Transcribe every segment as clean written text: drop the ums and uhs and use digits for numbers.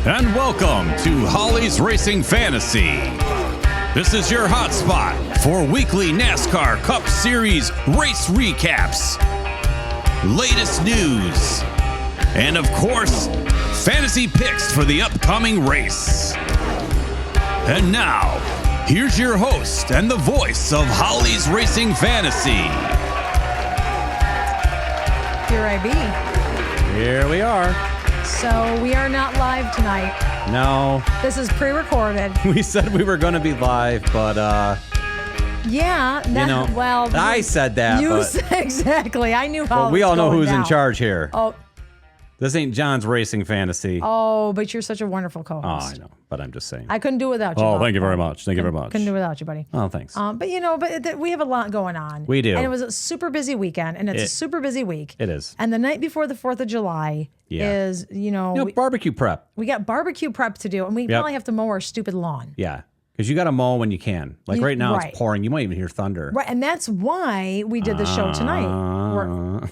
And welcome to Holly's Racing Fantasy. This is your hotspot for weekly NASCAR Cup Series race recaps, latest news, and of course, fantasy picks for the upcoming race. And now, here's your host and the voice of Holly's Racing Fantasy. Here I be. Here we are. So we are not live tonight. No. This is pre-recorded. We said we were going to be live, but yeah. Well, I said that. You said exactly. I knew how. Well, we all know who's down. in charge here. Oh. This ain't John's Racing Fantasy. Oh, but you're such a wonderful co-host. Oh, I know, but I'm just saying. I couldn't do it without you. Oh, Bob. thank you very much. Thank you very much. Couldn't do it without you, buddy. Oh, thanks. But we have a lot going on. We do. And it was a super busy weekend, and it's a super busy week. It is. And the night before the 4th of July is, barbecue prep. We got barbecue prep to do, and we probably have to mow our stupid lawn. Yeah, because you got to mow when you can. Like right now, right. It's pouring. You might even hear thunder. Right, and that's why we did the show tonight.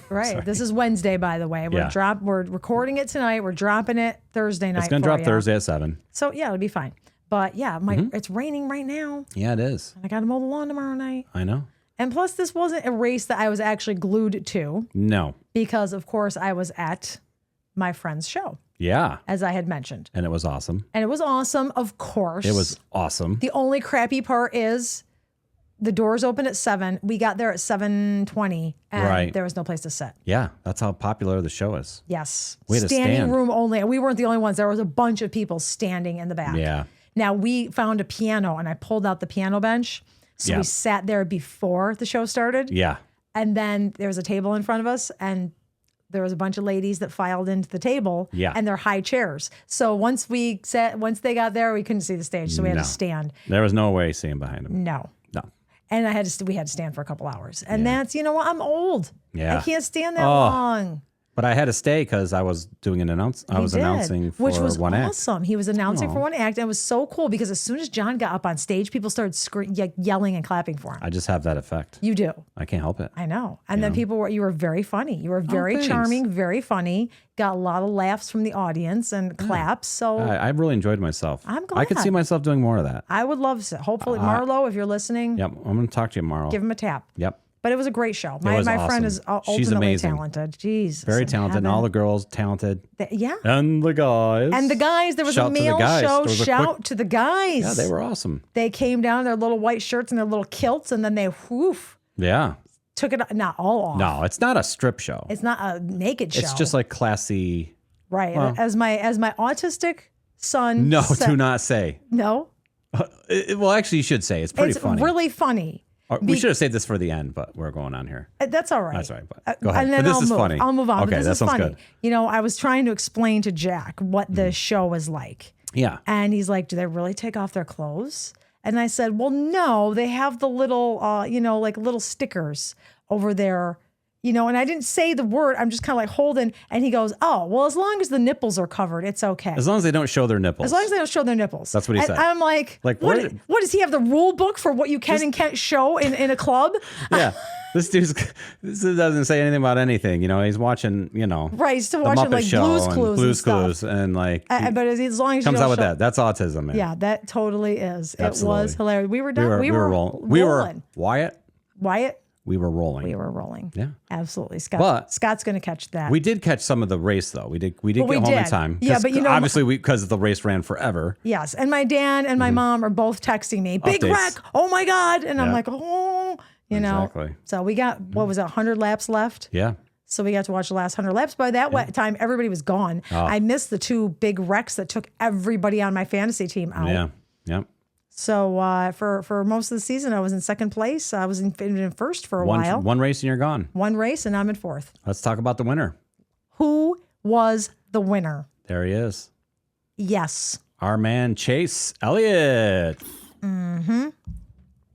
Sorry. This is Wednesday, by the way. We're recording it tonight. We're dropping it Thursday night. It's going to drop Thursday at 7. So yeah, it'll be fine. But yeah, it's raining right now. Yeah, it is. And I got to mow the lawn tomorrow night. I know. And plus, this wasn't a race that I was actually glued to. No. Because of course I was at my friend's show. Yeah. As I had mentioned. And it was awesome. And it was awesome, of course. It was awesome. The only crappy part is the doors open at 7. We got there at 7:20, and there was no place to sit. Yeah, that's how popular the show is. Yes. We had standing room only. We weren't the only ones. There was a bunch of people standing in the back. Yeah. Now, we found a piano, and I pulled out the piano bench. So we sat there before the show started. Yeah. And then there was a table in front of us, and there was a bunch of ladies that filed into the table, and they're high chairs. So once they got there, we couldn't see the stage, so we had to stand. There was no way seeing behind them. No. And we had to stand for a couple hours. And that's, I'm old. Yeah. I can't stand that long. But I had to stay because I was doing an announcing for which was one act. Awesome. He was announcing for one act, and it was so cool because as soon as John got up on stage, people started yelling and clapping for him. I just have that effect. You do. I can't help it. I know. And then you were very funny. You were very charming, very funny. Got a lot of laughs from the audience and claps. So I really enjoyed myself. I'm glad. I could see myself doing more of that. I would love to. Hopefully, Marlo, if you're listening. Yep. I'm going to talk to you tomorrow. Give him a tap. Yep. But it was a great show. My awesome. friend is ultimately talented. Jeez. Very talented. And all the girls talented. Yeah. And the guys. There was a male show. Shout to the guys. Yeah, they were awesome. They came down in their little white shirts and their little kilts, and then they took it not all off. No, it's not a strip show. It's not a naked show. It's just like classy. Right. Well, as my autistic son said, do not say. No. Well, actually, you should say. It's pretty funny. It's really funny. We should have saved this for the end, but we're going on here. That's all right. That's all right. But go ahead. And then but this is funny. I'll move on. Okay, this that is sounds funny. good. I was trying to explain to Jack what the show was like. Yeah. And he's like, do they really take off their clothes? And I said, well, no, they have the little, like little stickers over there. And I didn't say the word. I'm just kind of like holding. And he goes, oh, well, as long as the nipples are covered, it's okay. As long as they don't show their nipples. As long as they don't show their nipples. That's what he said. I'm like what does he have the rule book for what you can and can't show in a club? Yeah. This doesn't say anything about anything. He's watching, right. He's still the watching Muppet like Show Blue's Clues and like. But as long as comes you out with that, that's autism, man. Yeah, that totally is. Absolutely. It was hilarious. We were done. We were rolling. We were Wyatt. We were rolling. Yeah, absolutely. Scott's going to catch that. We did catch some of the race though. We did get home in time. Yeah, but obviously because the race ran forever. Yes, and my dad and my mom are both texting me, "Big wreck! Oh my god!" And I'm like, "Oh, Exactly. So we got 100 laps left. Yeah. So we got to watch the last 100 laps. By that time, everybody was gone. Oh. I missed the 2 big wrecks that took everybody on my fantasy team out. Yeah. Yep. So for most of the season, I was in second place. I was in first for a while. One race and you're gone. One race and I'm in fourth. Let's talk about the winner. Who was the winner? There he is. Yes. Our man, Chase Elliott. Mm-hmm.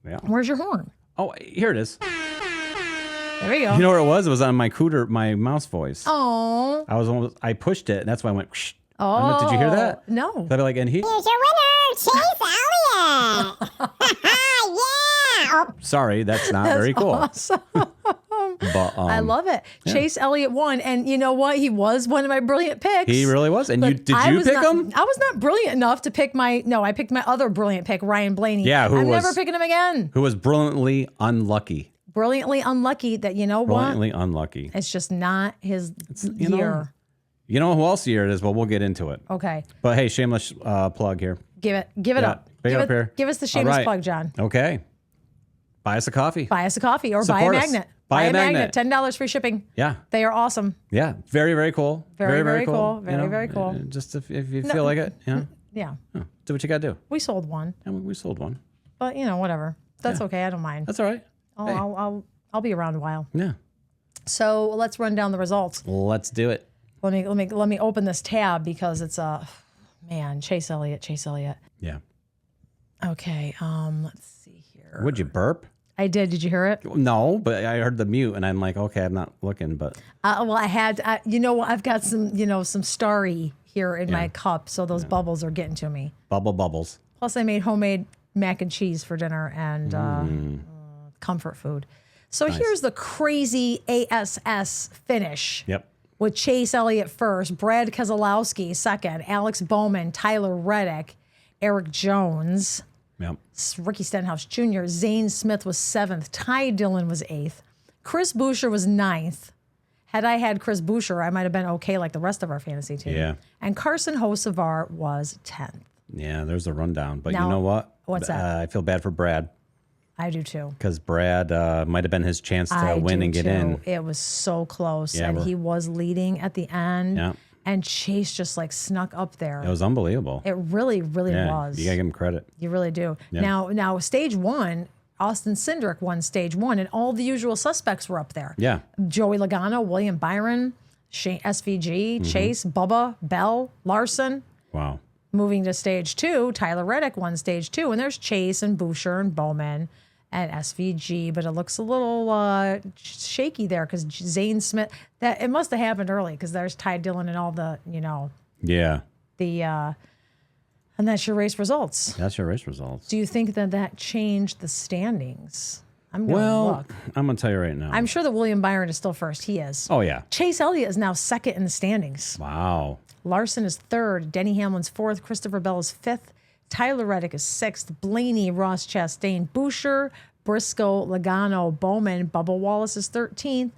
Yeah. Where's your horn? Oh, here it is. There we go. You know where it was? It was on my my mouse voice. Oh. I pushed it, and that's why I went. Whoosh. Oh. Did you hear that? No. That like, and here's your winner, Chase Elliott. Yeah. Sorry, that's not very cool. Awesome. But I love it. Chase Elliott won. And you know what? He was one of my brilliant picks. he really was. And But did you pick him? I was not brilliant enough to pick I picked my other brilliant pick, Ryan Blaney. Yeah, I'm never picking him again. Who was brilliantly unlucky. Brilliantly unlucky that, you know what? Brilliantly unlucky. It's just not his you year. You know who else year it is, but we'll get into it. Okay. But hey, shameless plug here. Give it Yeah, up. big up here. Give us the All shameless right. plug, John. Okay. Buy us a coffee. Buy us a coffee or buy a Support us. magnet. Buy a magnet. $10 free shipping. Yeah. They are awesome. Yeah. Very, very cool. Very, very cool. You know, Very cool. Just if you feel like it, Yeah. do what you got to do. We sold one, And we sold one. but whatever. That's okay. I don't mind. That's all right. Hey. I'll be around a while. Yeah. So let's run down the results. Let's do it. Let me open this tab because it's Chase Elliott. Yeah. Okay. Let's see here. Would you burp? I did. Did you hear it? No, but I heard the mute and I'm like, okay, I'm not looking, but. Well, I've got some starry here in my cup, so those bubbles are getting to me. Bubbles. Plus, I made homemade mac and cheese for dinner and comfort food. So here's the crazy ASS finish. Yep. With Chase Elliott first, Brad Keselowski second, Alex Bowman, Tyler Reddick, Eric Jones, Yep. Ricky Stenhouse Jr., Zane Smith was seventh, Ty Dillon was eighth, Chris Buescher was ninth. Had I had Chris Buescher, I might have been okay like the rest of our fantasy team. Yeah. And Carson Hocevar was 10th. Yeah, there's a rundown. But Now, you know what? what's that? I feel bad for Brad. I do too. Because Brad might have been his chance to win and get in. It was so close. Yeah, and we're- he was leading at the end. Yeah. And Chase just like snuck up there. It was unbelievable. It really, really Yeah, was. you got to give him credit. You really do. Yeah. Now, stage one, Austin Cindric won stage one, and all the usual suspects were up there. Yeah. Joey Logano, William Byron, SVG, Mm-hmm. Chase, Bubba, Bell, Larson. Wow. Moving to stage two, Tyler Reddick won stage two, and there's Chase and Buescher and Bowman and SVG, but it looks a little shaky there because Zane Smith, that it must have happened early because there's Ty Dillon and all the, Yeah. and that's your race results. That's your race results. Do you think that changed the standings? I'm going to Well, look. I'm going to tell you right now. I'm sure that William Byron is still first. He is. Oh, yeah. Chase Elliott is now second in the standings. Wow. Larson is third. Denny Hamlin's fourth. Christopher Bell is fifth. Tyler Reddick is sixth. Blaney, Ross Chastain, Buescher, Briscoe, Logano, Bowman, Bubba Wallace is 13th.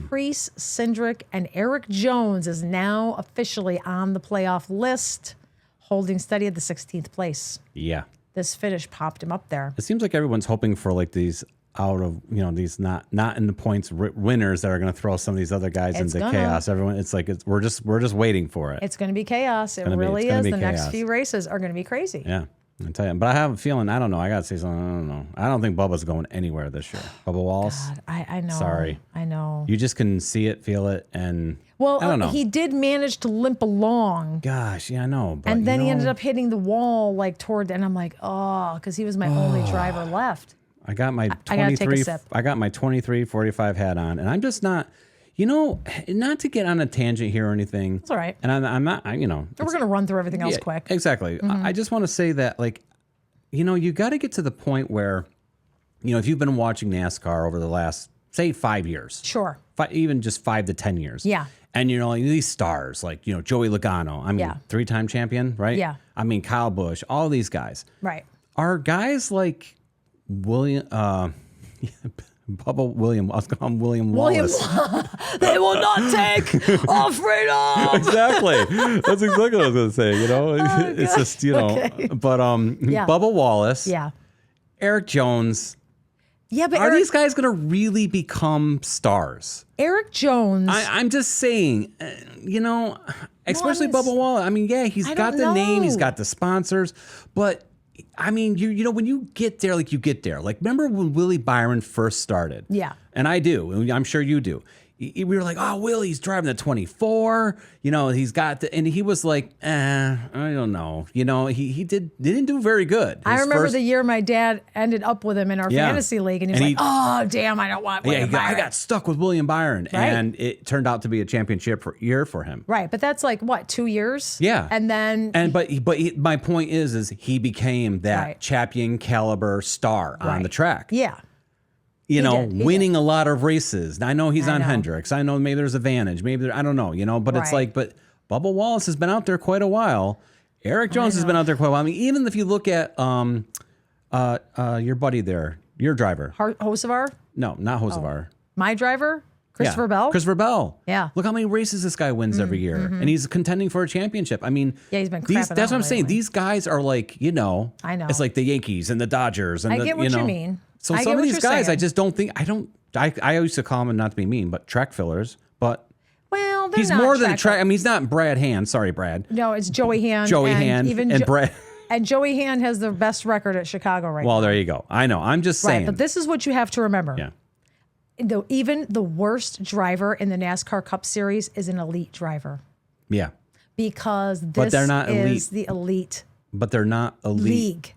Priest, Cindric, and Eric Jones is now officially on the playoff list, holding steady at the 16th place. Yeah. This finish popped him up there. It seems like everyone's hoping for like these out of, these not in the points winners that are going to throw some of these other guys into chaos. Everyone, it's like we're just waiting for it. It's going to be chaos. It gonna be- really it's gonna is. be The next chaos. few races are going to be crazy. Yeah. I tell you, but I have a feeling. I don't know. I got to say something. I don't know. I don't think Bubba's going anywhere this year. Bubba Wallace. God, I know. Sorry. I know. You just can see it, feel it, and Well, I don't know. he did manage to limp along. Gosh, yeah, I know. But And then he ended up hitting the wall and I'm like, because he was my only driver left. I got my I gotta take a 23. sip. I got my 2345 hat on, and I'm just not. Not to get on a tangent here or anything. It's all right. And I'm not. We're going to run through everything else quick. Exactly. I just want to say that, you got to get to the point where, if you've been watching NASCAR over the last, say, 5 years. Sure. Even just 5 to 10 years. Yeah. And, these stars like, Joey Logano, I mean, Yeah. 3-time champion, right? Yeah. I mean, Kyle Busch, all these guys. Right. Are guys like William, Bubba William, I was going to call him William Wallace. They will not take our freedom. Exactly. That's exactly what I was going to say, It's God. just, Okay. But Yeah. Bubba Wallace, Yeah. Eric Jones, Yeah, but are these guys going to really become stars? Eric Jones. I'm just saying, especially it's- Bubba Wallace. I mean, yeah, he's I got don't the name, he's know. got the sponsors, but I mean, when you get there, you get there. Remember when Willie Byron first started? Yeah. And I do, and I'm sure you do. We were like, oh, Willie's driving the 24. He's got and he was like, I don't know. He didn't do very good. I His remember first- the year my dad ended up with him in our Yeah. fantasy league, and he was And like, "Oh, damn, I don't want William I Byron." got stuck with William Byron, Right. and it turned out to be a championship year for him. Right, but that's like what, 2 years? Yeah. and then My point is he became that Right. champion caliber star on Right. the track. yeah, winning a lot of races. I know he's on know. Hendricks. I know maybe there's advantage. Maybe I don't know, but it's like, but Bubba Wallace has been out there quite a while. Eric Jones has been out there quite a while. I mean, even if you look at your buddy there, your driver. Hocevar? No, not Hocevar. My driver? Christopher Bell? Christopher Bell. Yeah. Look how many races this guy wins every year. And he's contending for a championship. I mean, he's been that's what I'm saying. lately. These guys are like, I know. It's like the Yankees and the Dodgers. And I get what you mean. So I some get of what these you're guys, saying. I used to call them, and not to be mean, but track fillers. But Well, they're he's not more than a track. track. I mean, he's not Brad Hand. Sorry, Brad. No, it's Joey Hand. Joey and Hand even and Brad. And Joey Hand has the best record at Chicago right now. Well, there you go. I know. I'm just saying. Right, but this is what you have to remember. Yeah. Even the worst driver in the NASCAR Cup Series is an elite driver Yeah. because this But they're not is elite. the elite But they're not elite. league.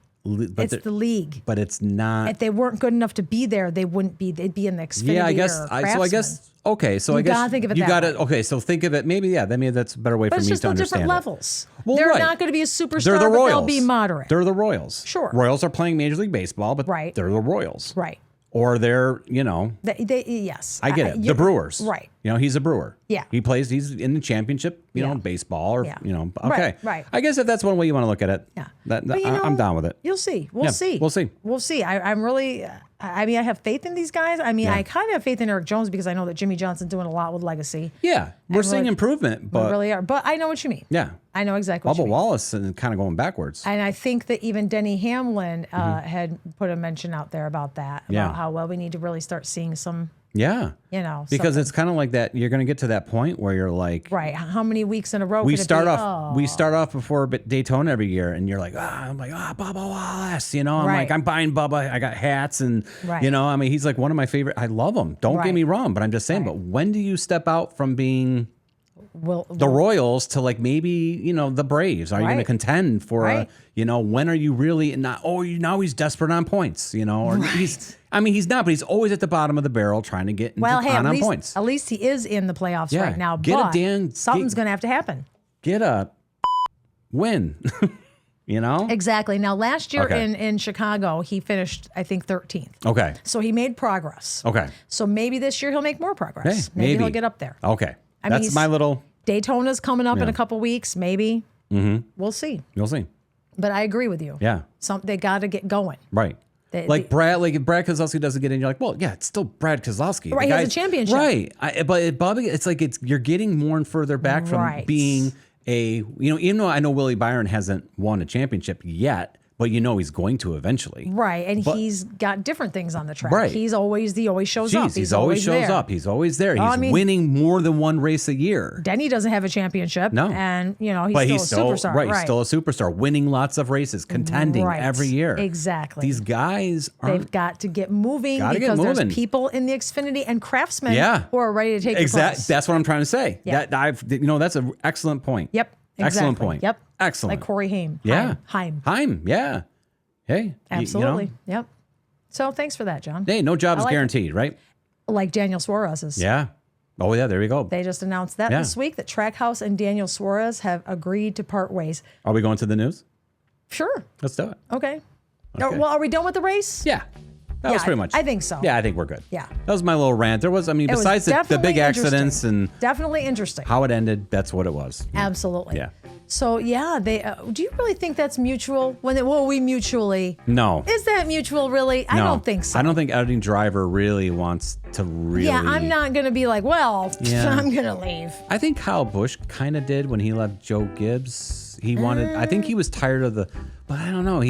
But It's the league. But it's not. If they weren't good enough to be there, they wouldn't be. They'd be in the Xfinity. Yeah, I guess. Or So I Craftsman. guess. Okay, so I You guess gotta think of it you that got way. it. Okay, so think of it. Maybe that's a better way But for it's me just to the understand different it. levels. Well, they're right. not going to be a superstar, They're the but Royals. they'll be moderate. They're the Royals. Sure. Royals are playing Major League Baseball, but Right. they're the Royals. Right. Or they're, Yes. I get it. The Brewers. Right. He's a Brewer. Yeah. He's in the championship, baseball or, Yeah. okay. Right. I guess if that's one way you want to look at it, Yeah. that, But, I'm down with it. You'll see. We'll Yeah, see. we'll see. We'll see. I'm really. I mean, I have faith in these guys. I mean, I kind of have faith in Eric Jones because I know that Jimmy Johnson's doing a lot with legacy. Yeah. We're And seeing really- improvement, We but really are. But I know what you mean. yeah. I know exactly what Bubba you mean. Wallace and kind of going backwards. And I think that even Denny Hamlin had put a mention out there about that, about Yeah. how well we need to really start seeing some, Yeah. something. Because it's kind of like that. You're going to get to that point where you're like, right. How many weeks in a row? we could it start be? off. We start off before Daytona every year, and you're like, Bubba Wallace. I'm Right. like, I'm buying Bubba. I got hats, and Right. I mean, he's like one of my favorite. I love him. Don't get Right. me wrong, but I'm just saying. Right. But when do you step out from being Will the Royals to like maybe the Braves? Are you going to Right. contend for Right. when are you really not? Oh, now he's desperate on points. Or he's. I mean, he's not, but he's always at the bottom of the barrel trying to get into, Well, hey, on at points. least he is in the playoffs Yeah. right now. Get a but damn- something's going to have to happen. Get a win. Exactly. Now, last year Okay. in Chicago, he finished, I think, 13th. Okay. So he made progress. Okay. So maybe this year he'll make more progress. Hey, maybe he'll maybe. get up there. Okay. I mean, That's he's- my little. Daytona's coming up in Yeah. a couple weeks, maybe. Mm-hmm. We'll see. You'll see. But I agree with you. Yeah. They got to get going. Right. They- If Brad Keselowski doesn't get in, you're like, well, yeah, it's still Brad Keselowski. Right, The he has a guy's- championship. Right. But Bobby, it's like you're getting more and further back from Right. being even though I know Willie Byron hasn't won a championship yet, but he's going to eventually. Right. And But- he's got different things on the track. Right. He always shows up. Jeez, he's always shows there. up. He's always there. He's I mean- winning more than one race a year. Denny doesn't have a championship. No. And, he's But still he's a still superstar. right. He's still a superstar, winning lots of races, contending Right. every year. Exactly. These guys aren't. They've got to get moving Gotta get because moving. there's people in the Xfinity and craftsmen Yeah. who are ready to take your place. That's what I'm trying to say. Yeah. That's an excellent point. Yep. Excellent Exactly. point. Yep. Excellent. Like Corey Haim. Yeah. Haim. Yeah. Hey. Absolutely. Yep. So thanks for that, John. Hey, no job I is like it. guaranteed, right? Like Daniel Suarez's. Yeah. Oh yeah. There we go. They just announced that Yeah. this week that Trackhouse and Daniel Suarez have agreed to part ways. Are we going to the news? Sure. Let's do it. Okay. Okay. Well, are we done with the race? Yeah. That was Yeah, pretty much. I think so. Yeah, I think we're good. Yeah. That was my little rant. There was, It was besides the definitely big accidents interesting. and Definitely interesting. how it ended, that's what it was. Absolutely. Yeah. So yeah, they. Do you really think that's mutual? We mutually. No. Is that mutual? Really? I No. don't think so. I don't think editing driver really wants to really. Yeah, I'm not gonna be like, well, Yeah. I'm gonna leave. I think Kyle Busch kind of did when he left Joe Gibbs. He wanted. I think he was tired of the. But I don't know.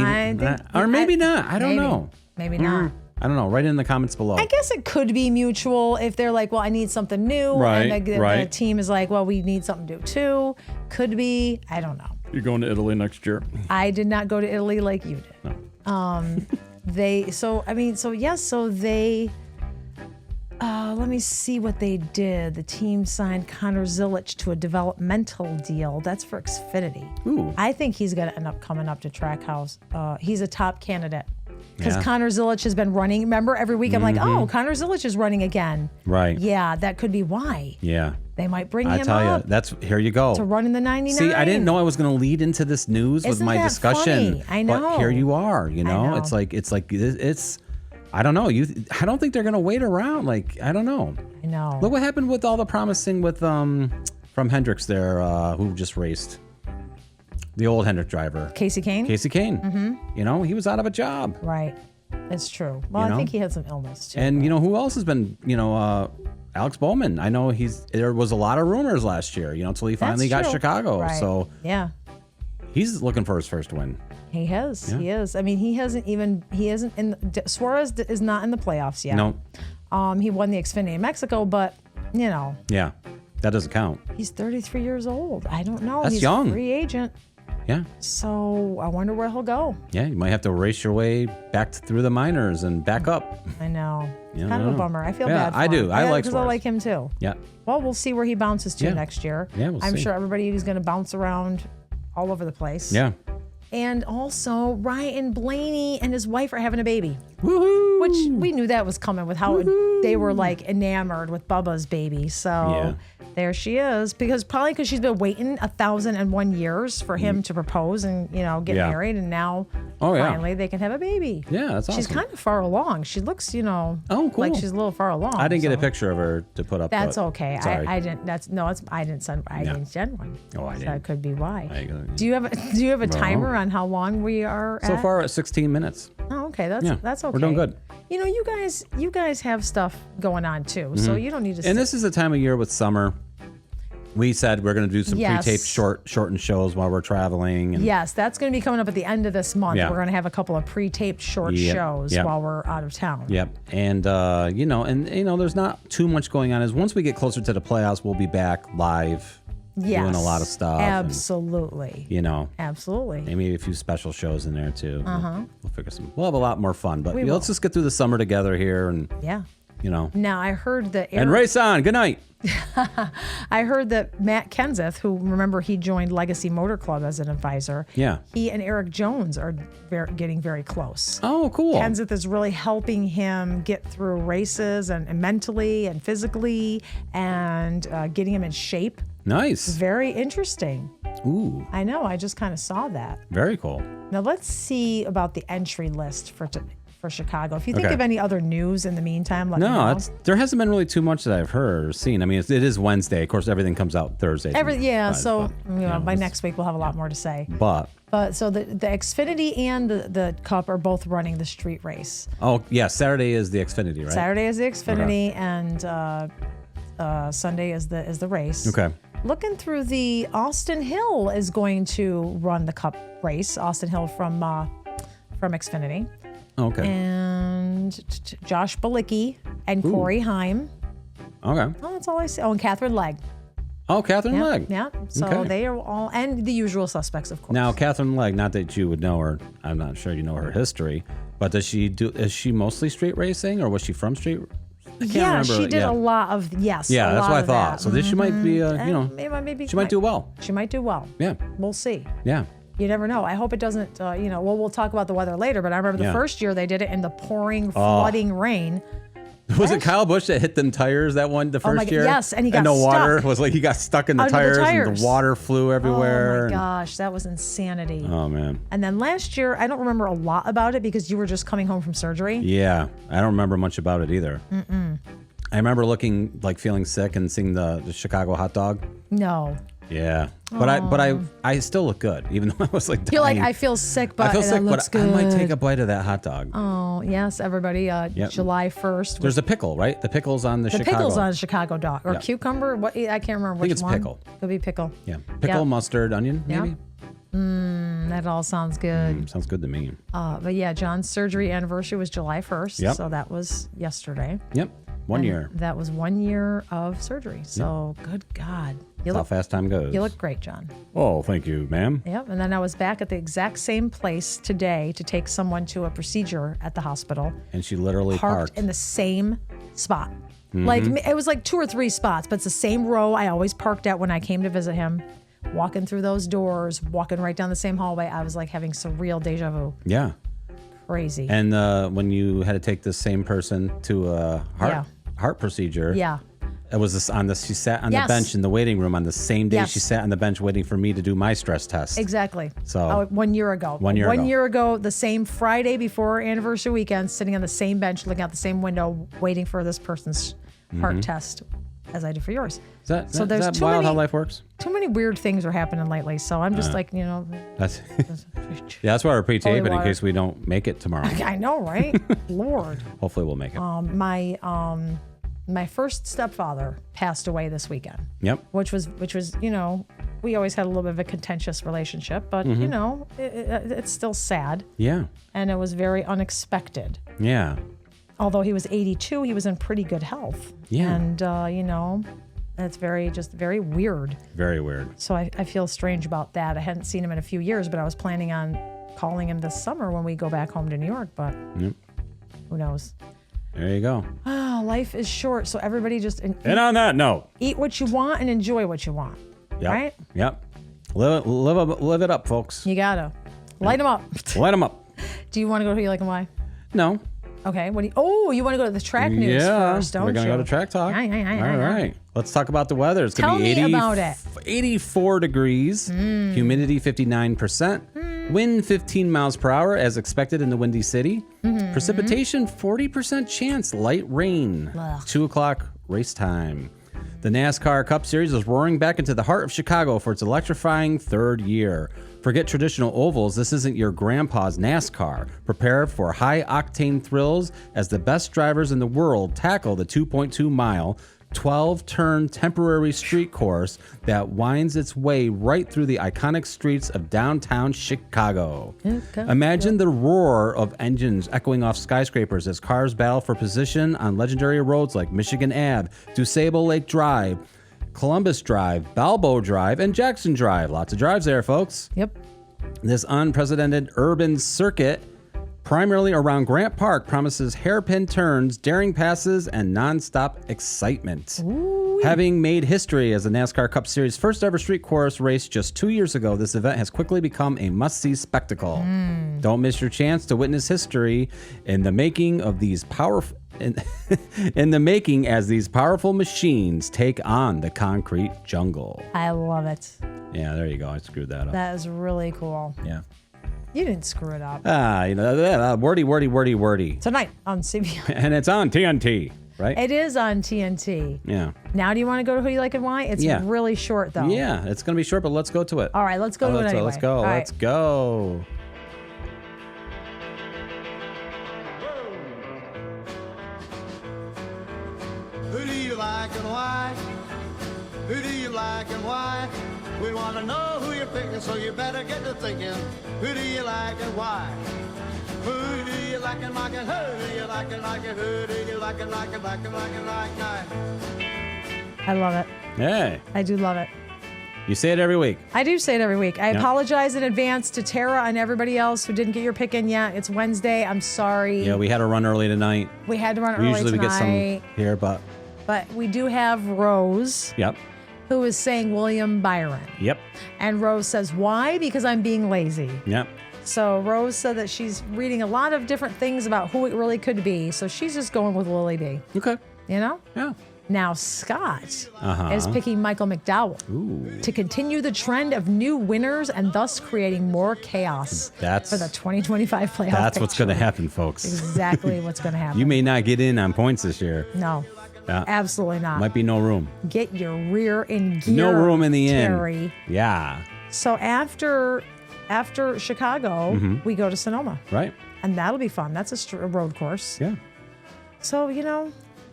Or maybe not. I don't know. Maybe not. I don't know. Write it in the comments below. I guess it could be mutual if they're like, well, I need something new. Right, And the right. team is like, well, we need something new too. Could be. I don't know. You're going to Italy next year. I did not go to Italy like you did. No. Let me see what they did. The team signed Connor Zilic to a developmental deal. That's for Xfinity. Ooh. I think he's going to end up coming up to Trackhouse. He's a top candidate because Yeah. Connor Zilic has been running. Remember, every week I'm like, oh, Connor Zilic is running again. Right. Yeah, that could be why. Yeah. They might bring I him tell up you, here you go. to run in the 99. See, I didn't know I was going to lead into this news with Isn't my that discussion. funny? I know. But here you are. know. It's like I don't know. I don't think they're going to wait around. Like, I don't know. I know. Look what happened with all the promising with from Hendricks there, who just raced. The old Hendrick driver. Casey Kane? Casey Kane. Mm-hmm. He was out of a job. Right. It's true. Well, I think he had some illness too. And who else has been, Alex Bowman. I know there was a lot of rumors last year, until he finally got Chicago. Right. So yeah. He's looking for his first win. He has. Yeah. He is. I mean, he isn't Suarez is not in the playoffs yet. No. He won the Xfinity in Mexico, but Yeah. That doesn't count. He's 33 years old. I don't know. That's He's young. a free agent. Yeah. So I wonder where he'll go. Yeah, you might have to race your way back through the minors and back up. I know. It's Yeah, kind of a bummer. I feel bad for I do. him. I like because I Suarez. like him too. Yeah. Well, we'll see where he bounces to Yeah. next year. Yeah, we'll I'm see. sure everybody is going to bounce around all over the place. Yeah. And also, Ryan Blaney and his wife are having a baby. Woohoo! Which we knew that was coming with how they were like enamored with Bubba's baby. So there she is. Probably because she's been waiting 1,001 years for him to propose and get married, and now finally they can have a baby. Yeah, that's awesome. She's kind of far along. She looks, cool. like she's a little far along. I didn't get a picture of her to put up. That's but okay. Sorry. I didn't. I didn't send one. Oh, I So didn't. that could be why. I- Do you have a timer on how long we are So at? far at 16 minutes. Oh, okay. That's okay. We're doing good. You guys have stuff going on too, so you don't need to. And this is the time of year with summer. We said we're going to do some Yes. pre-taped shortened shows while we're traveling. And Yes, that's going to be coming up at the end of this month. Yeah. We're going to have a couple of pre-taped short shows Yep. while we're out of town. Yep. And, there's not too much going on. As once we get closer to the playoffs, we'll be back live doing a lot of stuff. Absolutely. And, Absolutely. maybe a few special shows in there too. We'll figure we'll have a lot more fun. But We will. let's just get through the summer together here and, Yeah. Now I heard that and race on. Good night. I heard that Matt Kenseth, who remember he joined Legacy Motor Club as an advisor. Yeah. He and Eric Jones are getting very close. Oh, cool. Kenseth is really helping him get through races and mentally and physically and getting him in shape. Nice. Very interesting. Ooh, I know. I just kind of saw that. very cool. Now let's see about the entry list for Chicago. If you think Okay. of any other news in the meantime, let me No, know. there hasn't been really too much that I've heard or seen. I mean, it is Wednesday. Of course, everything comes out Thursday. By next week we'll have a lot more to say. But So the Xfinity and the Cup are both running the street race. Saturday is the Xfinity, right? Saturday is the Xfinity, and Sunday is the race. Okay. Looking through Austin Hill is going to run the Cup race. Austin Hill from Xfinity. Okay. And Josh Balicki and Corey Heim. Okay. Oh, that's all I see. Oh, and Catherine Legg. Oh, Catherine Legg. Yeah. So Okay. they are all, and the usual suspects, of course. Now, Catherine Legg, not that you would know her, I'm not sure you know her history, but is she mostly street racing or was she from street? I can't remember. She did a lot of, Yeah, a that's lot what I of thought. that. So this she might be, Maybe she might do well. She might do well. Yeah. We'll see. Yeah. You never know. I hope it doesn't, we'll talk about the weather later, but I remember the first year they did it in the pouring, flooding rain. Was it Kyle Busch that hit them tires the first year? Yes, and he got the water stuck. was like he got stuck in the Under the tires, and tires. the water flew everywhere. Oh my gosh, that was insanity. Oh man. And then last year, I don't remember a lot about it because you were just coming home from surgery. Yeah, I don't remember much about it either. I remember feeling sick and seeing the Chicago hot dog. No. Yeah, but I still look good, even though I was like dying. You're like, I feel sick, but I feel sick, looks but good. I might take a bite of that hot dog. Oh, yes, everybody. July 1st. There's a pickle, right? The pickle's on the Chicago. Pickle's on a Chicago dog. Or Yeah. cucumber. What? I can't remember which it's one. pickle. Could be pickle. Yeah, pickle, Yeah. mustard, onion, maybe. That all sounds good. Sounds good to me. But yeah, John's surgery anniversary was July 1st. Yep. So that was yesterday. Yep, 1 And year. That was 1 year of surgery. So good God. That's how fast time goes. You look great, John. Oh, thank you, ma'am. Yep. And then I was back at the exact same place today to take someone to a procedure at the hospital. And she literally Parked in the same spot. Like it was like 2 or 3 spots, but it's the same row I always parked at when I came to visit him. Walking through those doors, walking right down the same hallway, I was like having surreal deja vu. Yeah. Crazy. And when you had to take the same person to a heart procedure. Yeah. It was this on the. She sat on Yes. the bench in the waiting room on the same day Yes. she sat on the bench waiting for me to do my stress test. Exactly. So 1 year ago. 1 year ago. 1 year ago, the same Friday before our anniversary weekend, sitting on the same bench, looking out the same window, waiting for this person's heart test, as I did for yours. Is that, So there's is that too wild many- how life works? Too many weird things are happening lately, so I'm just like, That's yeah. That's why we're pre-taping in water. case we don't make it tomorrow. I know, right? Lord. Hopefully we'll make it. My first stepfather passed away this weekend. Yep. Which was, we always had a little bit of a contentious relationship, but it's still sad, Yeah. and it was very unexpected. Yeah. Although he was 82, he was in pretty good health. Yeah. And it's very weird. Very weird. So I feel strange about that. I hadn't seen him in a few years, but I was planning on calling him this summer when we go back home to New York, but who knows? There you go. Oh, life is short, so everybody just And on that note, eat what you want and enjoy what you want. yep. Right? Yep. Live it up, folks. You gotta light them up. Light them up. Do you want to go to Who You Like and Why? No. Okay. You want to go to the track news first, don't we're gonna you? go to track talk. Yeah. All right. Let's talk about the weather. It's gonna Tell be me about it. 84 degrees, humidity 59%, wind 15 miles per hour as expected in the Windy City. Precipitation 40% chance, light rain. Ugh. 2:00 race time. The NASCAR Cup Series is roaring back into the heart of Chicago for its electrifying third year. Forget traditional ovals, this isn't your grandpa's NASCAR. Prepare for high-octane thrills as the best drivers in the world tackle the 2.2-mile, 12-turn temporary street course that winds its way right through the iconic streets of downtown Chicago. Imagine the roar of engines echoing off skyscrapers as cars battle for position on legendary roads like Michigan Ave, DuSable Lake Drive, Columbus Drive, Balboa Drive, and Jackson Drive. Lots of drives there, folks. Yep. This unprecedented urban circuit, primarily around Grant Park, promises hairpin turns, daring passes, and nonstop excitement. Ooh. Having made history as the NASCAR Cup Series' first ever street course race just 2 years ago, this event has quickly become a must-see spectacle. Don't miss your chance to witness history in the making of these powerful... in the making as these powerful machines take on the concrete jungle. I love it. Yeah, there you go. I screwed that up. That is really cool. Yeah. You didn't screw it up. Wordy. Tonight on CBS. And it's on TNT, right? It is on TNT. Yeah. Now, do you want to go to Who You Like and Why? It's really short, though. Yeah, it's going to be short, but let's go to it. All right, let's go to it anyway. Let's go. All right. Let's go. Who do you like and why? Who do you like and why? We want to know who you're picking, so you better get to thinking. Who do you like and why? Who do you like and like and who do you like and like and who do you like and like and like and like and like? I love it. Hey, I do love it. you say it every week. I do say it every week. I apologize in advance to Tara and everybody else who didn't get your pick in yet. It's Wednesday. I'm sorry. Yeah, we had to run early tonight. We had to run early Usually tonight. we get some here, but But we do have Rose, yep. who is saying William Byron. Yep. And Rose says, why? Because I'm being lazy. Yep. So Rose said that she's reading a lot of different things about who it really could be. So she's just going with Lily B. Okay. You know? Yeah. Now Scott Uh-huh. is picking Michael McDowell Ooh. to continue the trend of new winners and thus creating more chaos for the 2025 playoff. That's what's going to picture. happen, folks. Exactly what's going to happen. You may not get in on points this year. No, absolutely not. Might be no room. Get your rear in gear. No room in the Terry. end. Yeah. So after Chicago, we go to Sonoma. Right. And that'll be fun. That's a road course. Yeah. So,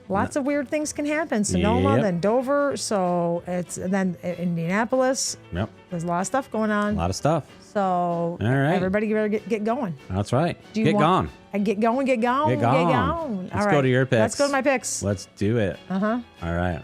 lots of weird things can happen. Sonoma, Yep. then Dover. So then Indianapolis. Yep. There's a lot of stuff going on. A lot of stuff. So right. everybody better get going. That's right. Do you Get want- gone. Get going. Get gone. Let's All go right. to your picks. Let's go to my picks. Let's do it. Uh-huh. All right.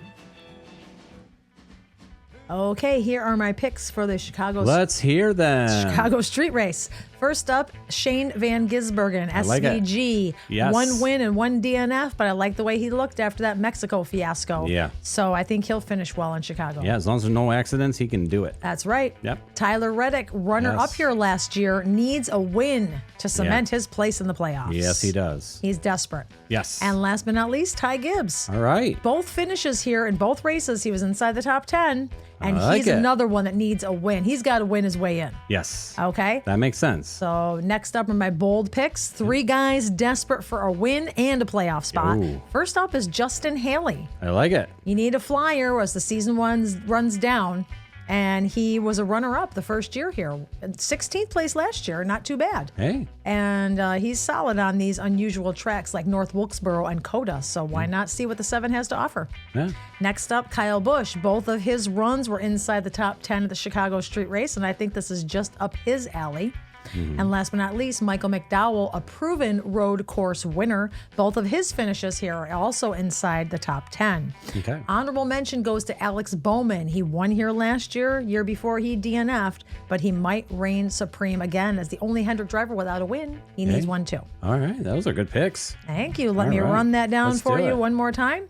Okay, here are my picks for the Chicago Let's hear them. Chicago Street Race. First up, Shane Van Gisbergen, like it. SVG. Yes. 1 win and 1 DNF, but I like the way he looked after that Mexico fiasco. Yeah. So I think he'll finish well in Chicago. Yeah, as long as there's no accidents, he can do it. That's right. Yep. Tyler Reddick, runner-up Yes. here last year, needs a win to cement his place in the playoffs. Yes, he does. He's desperate. Yes. And last but not least, Ty Gibbs. All right. Both finishes here in both races. He was inside the top 10, and I like he's it. another one that needs a win. He's got to win his way in. Yes. Okay? That makes sense. So next up are my bold picks. 3 guys desperate for a win and a playoff spot. Ooh. First up is Justin Haley. I like it. You need a flyer as the season runs down. And he was a runner-up the first year here. 16th place last year, not too bad. Hey. And he's solid on these unusual tracks like North Wilkesboro and Coda. So why not see what the 7 has to offer? Yeah. Next up, Kyle Busch. Both of his runs were inside the top 10 at the Chicago Street Race, and I think this is just up his alley. And last but not least, Michael McDowell, a proven road course winner. Both of his finishes here are also inside the top 10. Okay. Honorable mention goes to Alex Bowman. He won here last year before he DNF'd, but he might reign supreme again as the only Hendrick driver without a win. He needs one too. All right. Those are good picks. Thank you. Let All me right. run that down Let's for do you it. one more time.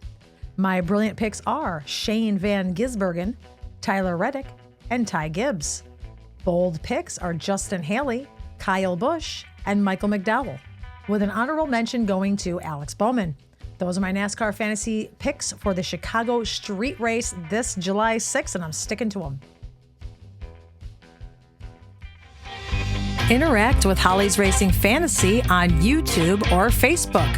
My brilliant picks are Shane Van Gisbergen, Tyler Reddick, and Ty Gibbs. Bold picks are Justin Haley, Kyle Busch, and Michael McDowell, with an honorable mention going to Alex Bowman. Those are my NASCAR fantasy picks for the Chicago Street Race this July 6th, and I'm sticking to them. Interact with Holly's Racing Fantasy on YouTube or Facebook.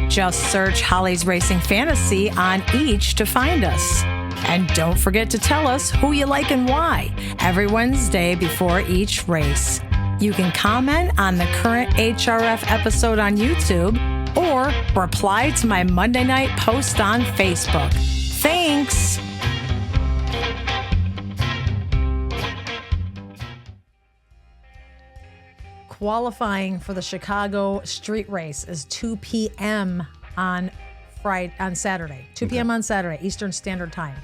Just search Holly's Racing Fantasy on each to find us. And don't forget to tell us who you like and why every Wednesday before each race. You can comment on the current HRF episode on YouTube or reply to my Monday night post on Facebook. Thanks. Qualifying for the Chicago Street Race is 2 p.m. on Saturday. 2 p.m. on Saturday, Eastern Standard Time.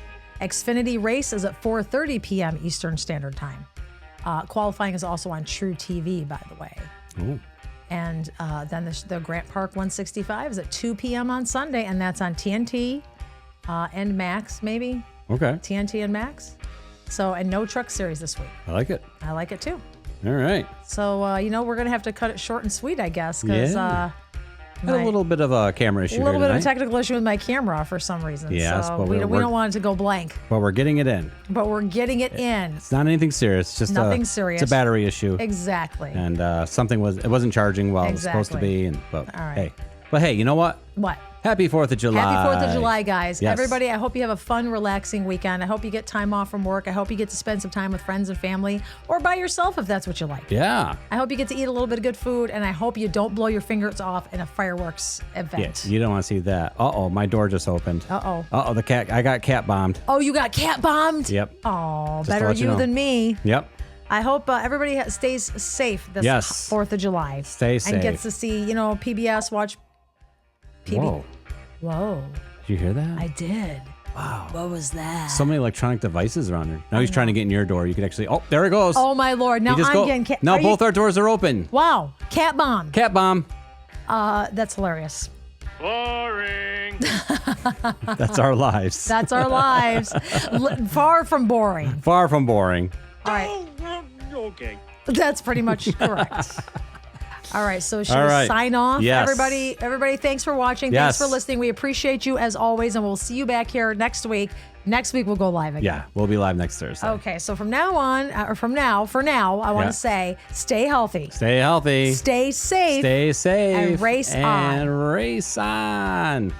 Xfinity race is at 4:30 p.m. Eastern Standard Time. Qualifying is also on True TV, by the way. Ooh. And then the Grant Park 165 is at 2 p.m. on Sunday, and that's on TNT and Max, maybe. Okay. TNT and Max. So, and no Truck Series this week. I like it. I like it too. All right. So, we're going to have to cut it short and sweet, I guess, because Had a little bit of a camera issue. a little here bit of a tonight, technical issue with my camera for some reason. Yes, so but we we're- don't want it to go blank. but we're getting it in. But we're getting it in. It's not anything serious. It's just Nothing serious. It's a battery issue. Exactly. And it wasn't charging while it was supposed to Exactly. be. But All right. hey, you know what? What? Happy 4th of July. Happy 4th of July, guys. Yes. Everybody, I hope you have a fun, relaxing weekend. I hope you get time off from work. I hope you get to spend some time with friends and family or by yourself if that's what you like. Yeah. I hope you get to eat a little bit of good food, and I hope you don't blow your fingers off in a fireworks event. Yeah. You don't want to see that. Uh-oh, my door just opened. Uh-oh. Uh-oh, I got cat bombed. Oh, you got cat bombed? Yep. Oh, to better let you you know. than me. Yep. I hope everybody stays safe this Yes. 4th of July. Stay safe. And gets to see, PBS, watch PB. Whoa. Whoa. Did you hear that? I did. Wow. What was that? So many electronic devices around here. Now he's trying to get in your door. You could actually. Oh, there it goes. Oh, my Lord. Now You just I'm go. getting cat. Now are both you- our doors are open. Wow. Cat bomb. Cat bomb. That's hilarious. Boring. That's our lives. That's our lives. Far from boring. Far from boring. All right. Okay. That's pretty much correct. All right, so should All we right. sign off? Yes. Everybody, thanks for watching. Yes. Thanks for listening. We appreciate you as always, and we'll see you back here next week. Next week we'll go live again. Yeah, we'll be live next Thursday. Okay, so from now on, for now, I want Yeah. to say stay healthy, Stay healthy. stay safe, Stay safe. and race on. And race on.